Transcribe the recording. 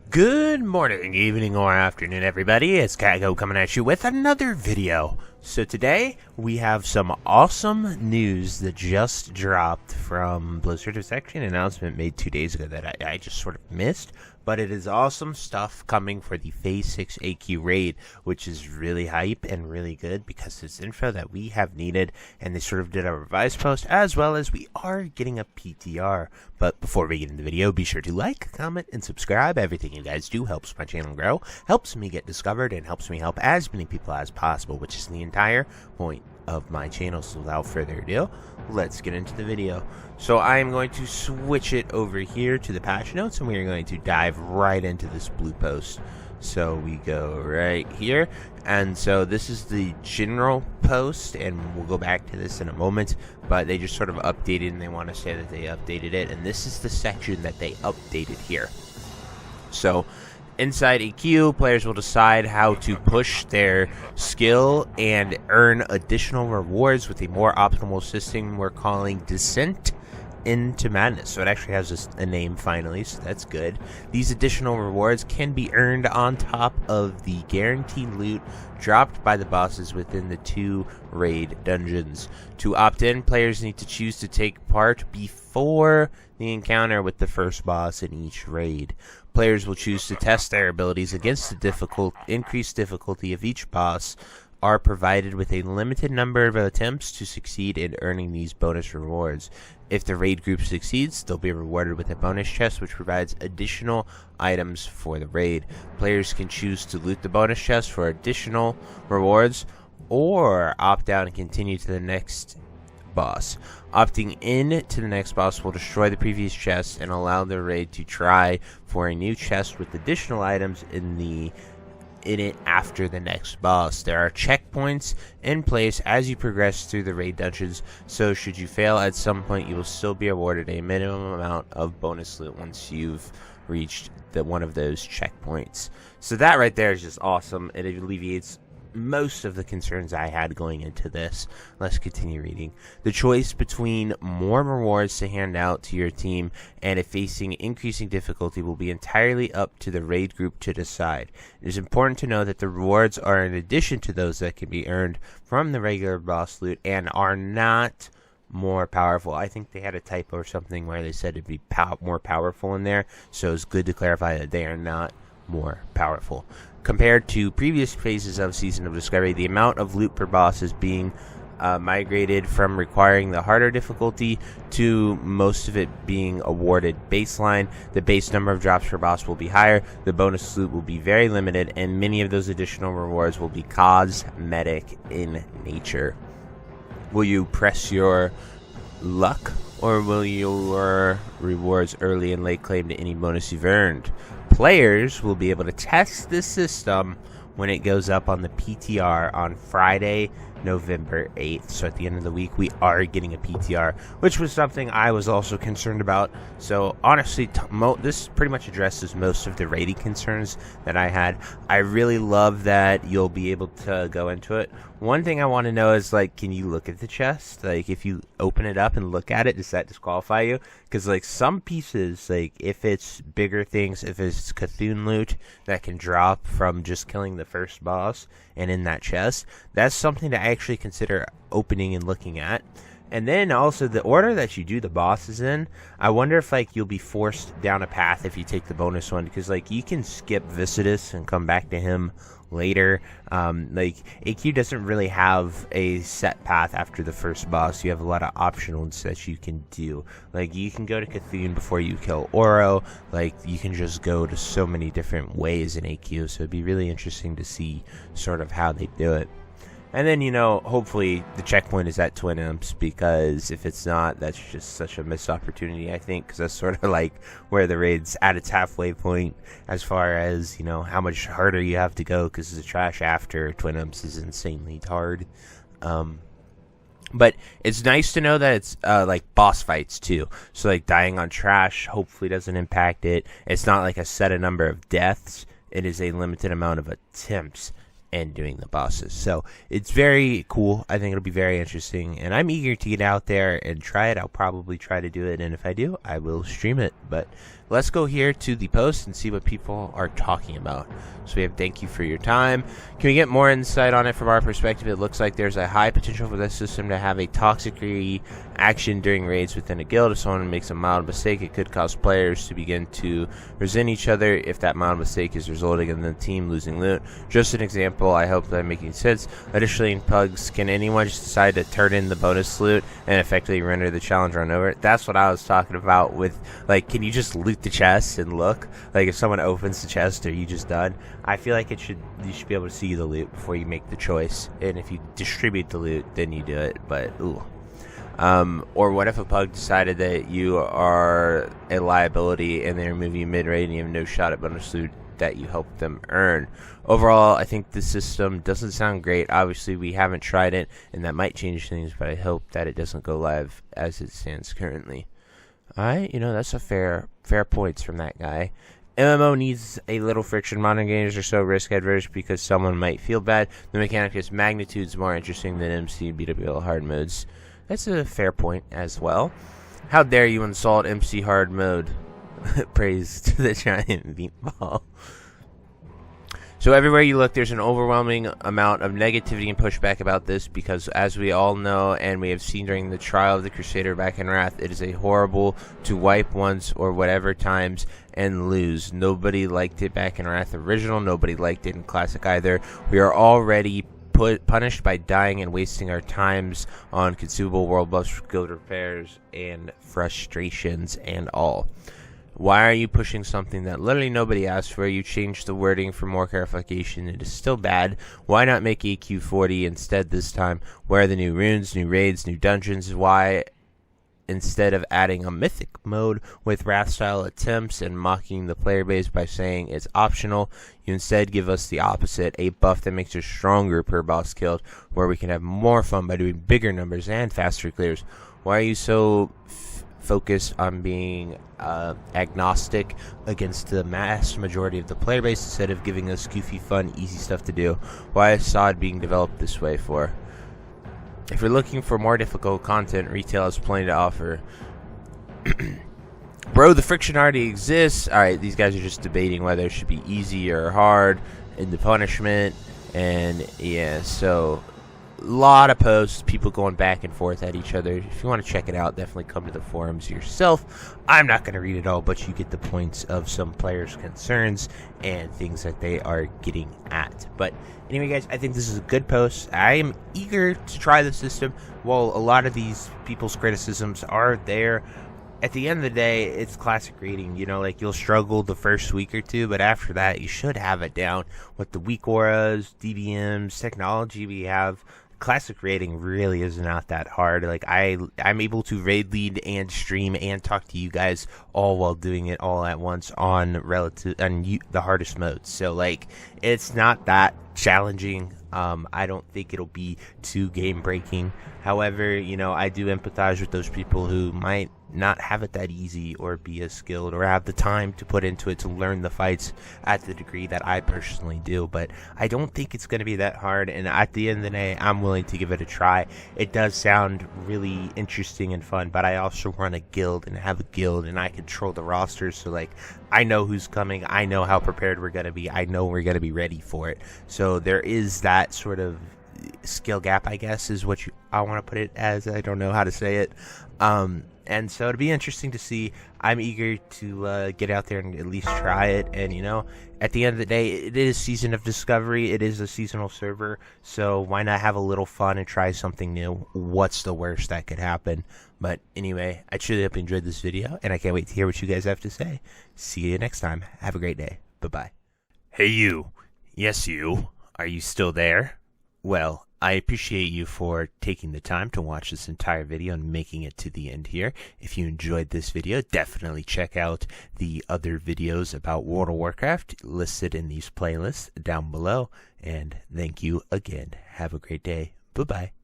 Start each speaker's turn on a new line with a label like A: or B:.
A: Good morning, evening, or afternoon, everybody. It's Kaghoe coming at you with another video. So today, we have some awesome news that just dropped from Blizzard. It's actually an announcement made 2 days ago that I just sort of missed. But it is awesome stuff coming for the Phase 6 AQ raid, which is really hype and really good because it's info that we have needed. And they sort of did a revised post, as well as we are getting a PTR. But before we get into the video, be sure to like, comment, and subscribe. Everything you guys do helps my channel grow, helps me get discovered, and helps me help as many people as possible, which is the entire point of my channel. So without further ado, let's get into the video. So I am going to switch it over here to the patch notes, and we are going to dive right into this blue post. So we go right here, and so this is the general post, and we'll go back to this in a moment, but they just sort of updated, and they want to say that they updated it, and this is the section that they updated here. So inside a queue, players will decide how to push their skill and earn additional rewards with a more optimal system we're calling Descent into Madness. So it actually has a name finally, so that's good. These additional rewards can be earned on top of the guaranteed loot dropped by the bosses within the 2 raid dungeons. To opt in, players need to choose to take part before the encounter with the first boss in each raid. Players will choose to test their abilities against the increased difficulty of each boss, are provided with a limited number of attempts to succeed in earning these bonus rewards. If the raid group succeeds, they'll be rewarded with a bonus chest which provides additional items for the raid. Players can choose to loot the bonus chest for additional rewards or opt out and continue to the next boss. Opting in to the next boss will destroy the previous chest and allow the raid to try for a new chest with additional items in it after the next boss. There are checkpoints in place as you progress through the raid dungeons, so should you fail at some point, you will still be awarded a minimum amount of bonus loot once you've reached one of those checkpoints. So that right there is just awesome. It alleviates most of the concerns I had going into this. Let's continue reading. The choice between more rewards to hand out to your team and if facing increasing difficulty will be entirely up to the raid group to decide. It is important to know that the rewards are in addition to those that can be earned from the regular boss loot and are not more powerful. I think they had a typo or something where they said it'd be more powerful in there, so it's good to clarify that they are not more powerful. Compared to previous phases of Season of Discovery, the amount of loot per boss is being migrated from requiring the harder difficulty to most of it being awarded baseline. The base number of drops per boss will be higher, the bonus loot will be very limited, and many of those additional rewards will be cosmetic in nature. Will you press your luck, or will your rewards early and late claim to any bonus you've earned? Players will be able to test this system when it goes up on the PTR on Friday, November 8th. So at the end of the week, we are getting a PTR, which was something I was also concerned about. So honestly, this pretty much addresses most of the rating concerns that I had. I really love that you'll be able to go into it. One thing I want to know is, like, can you look at the chest? Like, if you open it up and look at it, does that disqualify you? Because, like, some pieces, like, if it's bigger things, if it's Cthulhu loot that can drop from just killing the first boss and in that chest, that's something to actually consider opening and looking at. And then also the order that you do the bosses in, I wonder if, like, you'll be forced down a path if you take the bonus one, because, like, you can skip Visitus and come back to him later. Like, AQ doesn't really have a set path after the first boss. You have a lot of optionals that you can do. Like, you can go to Cthulhu before you kill Oro. Like, you can just go to so many different ways in AQ, so it'd be really interesting to see sort of how they do it. And then, you know, hopefully the checkpoint is at Twin Imps, because if it's not, that's just such a missed opportunity, I think, because that's sort of like where the raid's at its halfway point as far as, you know, how much harder you have to go, because the trash after Twin Imps is insanely hard. But it's nice to know that it's like boss fights too. So like dying on trash hopefully doesn't impact it. It's not like a set number of deaths. It is a limited amount of attempts and doing the bosses. So it's very cool. I think it'll be very interesting, and I'm eager to get out there and try it. I'll probably try to do it, and if I do, I will stream it. But let's go here to the post and see what people are talking about. So we have thank you for your time. Can we get more insight on it from our perspective? It looks like there's a high potential for this system to have a toxic action during raids within a guild. If someone makes a mild mistake, it could cause players to begin to resent each other if that mild mistake is resulting in the team losing loot. Just an example, I hope that I'm making sense. Additionally, in Pugs, can anyone just decide to turn in the bonus loot and effectively render the challenge run over? That's what I was talking about with, like, can you just loot the chest and look? Like, if someone opens the chest, are you just done? I feel like you should be able to see the loot before you make the choice. And if you distribute the loot, then you do it. But, ooh. Or what if a pug decided that you are a liability and they remove you mid-raid and you have no shot at bonus loot that you helped them earn? Overall, I think the system doesn't sound great. Obviously, we haven't tried it, and that might change things, but I hope that it doesn't go live as it stands currently. Alright, that's a fair points from that guy. MMO needs a little friction. Modern games are so risk adverse because someone might feel bad. The mechanic is magnitudes more interesting than MC and BWL hard modes. That's a fair point as well. How dare you insult MC hard mode? Praise to the giant meatball. So everywhere you look, there's an overwhelming amount of negativity and pushback about this because, as we all know and we have seen during the trial of the Crusader back in Wrath, it is a horrible to wipe once or whatever times and lose. Nobody liked it back in Wrath original. Nobody liked it in Classic either. We are already punished by dying and wasting our times on consumable world buffs, guild repairs, and frustrations and all. Why are you pushing something that literally nobody asked for? You changed the wording for more clarification. It is still bad. Why not make AQ40 instead this time? Where are the new runes, new raids, new dungeons? Why, instead of adding a mythic mode with Wrath-style attempts and mocking the player base by saying it's optional, you instead give us the opposite, a buff that makes us stronger per boss killed, where we can have more fun by doing bigger numbers and faster clears? Why are you so focused on being agnostic against the mass majority of the player base instead of giving us goofy, fun, easy stuff to do? Why is SOD being developed this way for? If you're looking for more difficult content, retail has plenty to offer. Bro, the friction already exists. Alright, these guys are just debating whether it should be easy or hard in the punishment. And yeah, so a lot of posts, people going back and forth at each other. If you want to check it out, definitely come to the forums yourself. I'm not going to read it all, but you get the points of some players' concerns and things that they are getting at. But anyway, guys, I think this is a good post. I am eager to try the system. While a lot of these people's criticisms are there, at the end of the day, it's classic rating. Like, you'll struggle the first week or two, but after that, you should have it down. With the weak auras, DBMs, technology we have, classic rating really is not that hard. Like, I'm able to raid lead and stream and talk to you guys all while doing it all at once on the hardest modes. So, like, it's not that challenging. I don't think it'll be too game breaking. However, I do empathize with those people who might not have it that easy or be as skilled or have the time to put into it to learn the fights at the degree that I personally do. But I don't think it's going to be that hard, and at the end of the day, I'm willing to give it a try. It does sound really interesting and fun, but I also run a guild and have a guild, and I control the roster, so like, I know who's coming, I know how prepared we're going to be, I know we're going to be ready for it. So there is that sort of skill gap, I guess, is what I want to put it as. I don't know how to say it. And so it'll be interesting to see. I'm eager to get out there and at least try it. And, at the end of the day, it is Season of Discovery. It is a seasonal server. So why not have a little fun and try something new? What's the worst that could happen? But anyway, I truly hope you enjoyed this video, and I can't wait to hear what you guys have to say. See you next time. Have a great day. Bye-bye. Hey, you. Yes, you. Are you still there? Well, I appreciate you for taking the time to watch this entire video and making it to the end here. If you enjoyed this video, definitely check out the other videos about World of Warcraft listed in these playlists down below. And thank you again. Have a great day. Bye-bye.